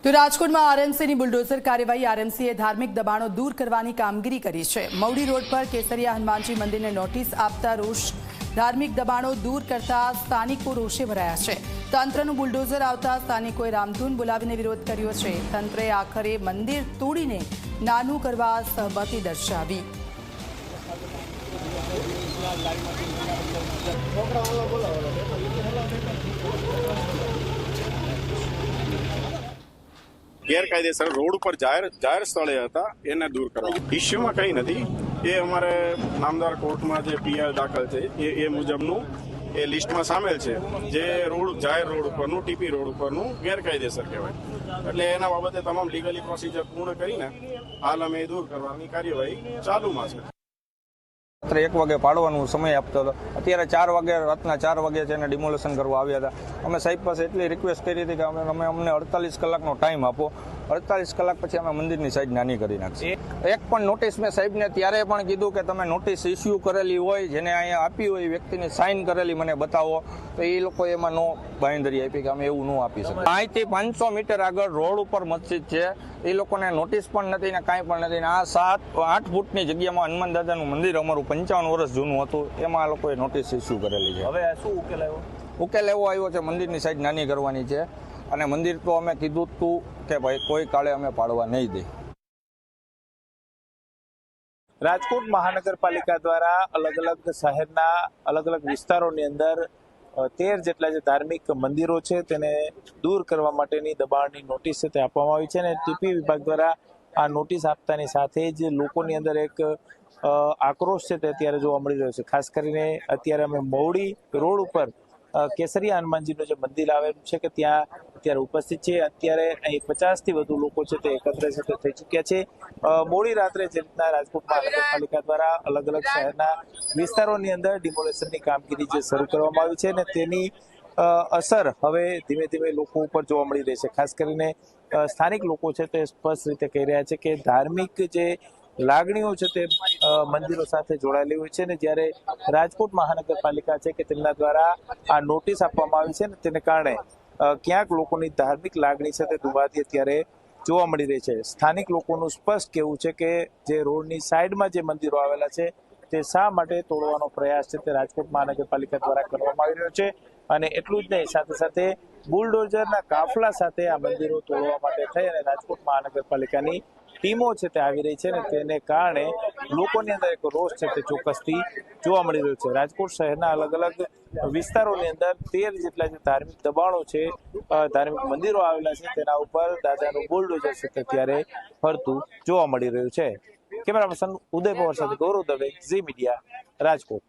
તો રાજકોટમાં આરએમસીની બુલડોઝર કાર્યવાહી આરએમસીએ ધાર્મિક દબાણો દૂર કરવાની કામગીરી કરી છે। મવડી રોડ પર કેસરિયા હનુમાનજી મંદિરને નોટિસ આપતા રોષ ધાર્મિક દબાણો દૂર કરતા સ્થાનિકો રોષે ભરાયા છે। તંત્રનું બુલડોઝર આવતા સ્થાનિકોએ રામધૂન બોલાવીને વિરોધ કર્યો છે। તંત્રએ આખરે મંદિર તોડીને નાનું કરવા સહમતિ દર્શાવી। ગેરકાયદેસર રોડ ઉપર જાહેર સ્થળે હતા એને દૂર કરવા ઇસ્યુમાં કંઈ નથી। એ અમારે નામદાર કોર્ટમાં જે પીઆર દાખલ છે એ મુજબનું એ લિસ્ટમાં સામેલ છે। જે રોડ જાહેર રોડ ઉપરનું ટીપી રોડ ઉપરનું ગેરકાયદેસર કહેવાય। એટલે એના બાબતે તમામ લીગલી પ્રોસિજર પૂર્ણ કરીને હાલ અમે દૂર કરવાની કાર્યવાહી ચાલુમાં છે। 1 વાગે પાડવાનો સમય આપતો હતો, અત્યારે 4 વાગે રાતના 4 વાગે છે એને ડિમોલેશન કરવા આવ્યા હતા। અમે સાહેબ પાસે એટલી રિક્વેસ્ટ કરી હતી કે અમને 48 કલાકનો ટાઈમ આપો। 48 કલાક પછી અમે મંદિરની સાઈડ નાની કરી નાખીએ। એક પણ નોટિસ મેં સાહેબને ત્યારે પણ કીધું કે તમે નોટિસ ઇસ્યુ કરેલી હોય, જેને અહીંયા આપી હોય વ્યક્તિની સાઇન કરેલી મને બતાવો, તો એ લોકો એમાં નો બાંયધરી આપી કે અમે એવું ન આપી શકીએ। અહીંથી 500 મીટર આગળ રોડ ઉપર મસ્જિદ છે, એ લોકોને નોટિસ પણ નથી ને કાંઈ પણ નથી। આ 7-8 ફૂટની જગ્યામાં હનુમાન દાદાનું મંદિર અમારું 55 વર્ષ જૂનું હતું, એમાં આ લોકોએ નોટિસ ઇસ્યુ કરેલી છે। હવે શું ઉકેલ આવ્યો? ઉકેલ એવો આવ્યો છે મંદિરની સાઈડ નાની કરવાની છે, અને મંદિર તો અમે કીધું તું કે ભાઈ કોઈ કાળે અમે પાડવા નહીં દે। રાજકોટ મહાનગરપાલિકા દ્વારા અલગ અલગ શહેરના અલગ અલગ વિસ્તારોની અંદર 13 જેટલા જે ધાર્મિક મંદિરો છે તેને દૂર કરવા માટેની દબાણની નોટિસ છે તે આપવામાં આવી છે, અને ટીપી વિભાગ દ્વારા આ નોટિસ આપતાની સાથે જ લોકોની અંદર એક આક્રોશ છે તે અત્યારે જોવા મળી રહ્યો છે। ખાસ કરીને અત્યારે અમે મવડી રોડ ઉપર કેસરિયા હનુમાનજીનું જે મંદિર આવેલું છે કે ત્યાં અત્યારે ઉપસ્થિત છે। અત્યારે અહીં 50 થી વધુ લોકો છે તે એકત્ર છે તે થઈ ચૂક્યા છે। મોડી રાત્રે જે રીતના રાજકોટ મહાનગરપાલિકા દ્વારા અલગ અલગ શહેરના વિસ્તારોની અંદર ડિમોલેશનની કામગીરી જે શરૂ કરવામાં આવી છે ને તેની અસર હવે ધીમે ધીમે લોકો ઉપર જોવા મળી રહી છે। ખાસ કરીને સ્થાનિક લોકો છે તે સ્પષ્ટ રીતે કહી રહ્યા છે કે ધાર્મિક જે લાગણીઓ છે તે મંદિરો સાથે જોડાયેલી હોય છે, ને જ્યારે રાજકોટ મહાનગરપાલિકા છે કે તેમના દ્વારા આ નોટિસ આપવામાં આવી છે ને તેને કારણે ક્યાંક લોકોની ધાર્મિક લાગણી છે તે દુભાતી અત્યારે જોવા મળી રહી છે। સ્થાનિક લોકોનું સ્પષ્ટ કહેવું છે કે જે રોડની સાઈડમાં જે મંદિરો આવેલા છે તે શા માટે તોડવાનો પ્રયાસ છે તે રાજકોટ મહાનગરપાલિકા દ્વારા કરવામાં આવી રહ્યો છે, અને એટલું જ નહીં સાથે સાથે બુલડોઝરના કાફલા સાથે આ મંદિરો તોડવા માટે થઈ અને રાજકોટ મહાનગરપાલિકાની ટીમો છે તે આવી રહી છે, ને તેને કારણે લોકોની અંદર એક રોષ છે તે ચોક્કસથી જોવા મળી રહ્યો છે। રાજકોટ શહેરના અલગ અલગ વિસ્તારોની અંદર 13 જેટલા જે ધાર્મિક દબાણો છે, ધાર્મિક મંદિરો આવેલા છે તેના ઉપર દાદાનું બુલડોઝર છે તે ત્યારે ફરતું જોવા મળી રહ્યું છે। કેમેરા પર્સન ઉદય પવાર સાથે ગૌરવ દવે, ઝી મીડિયા, રાજકોટ।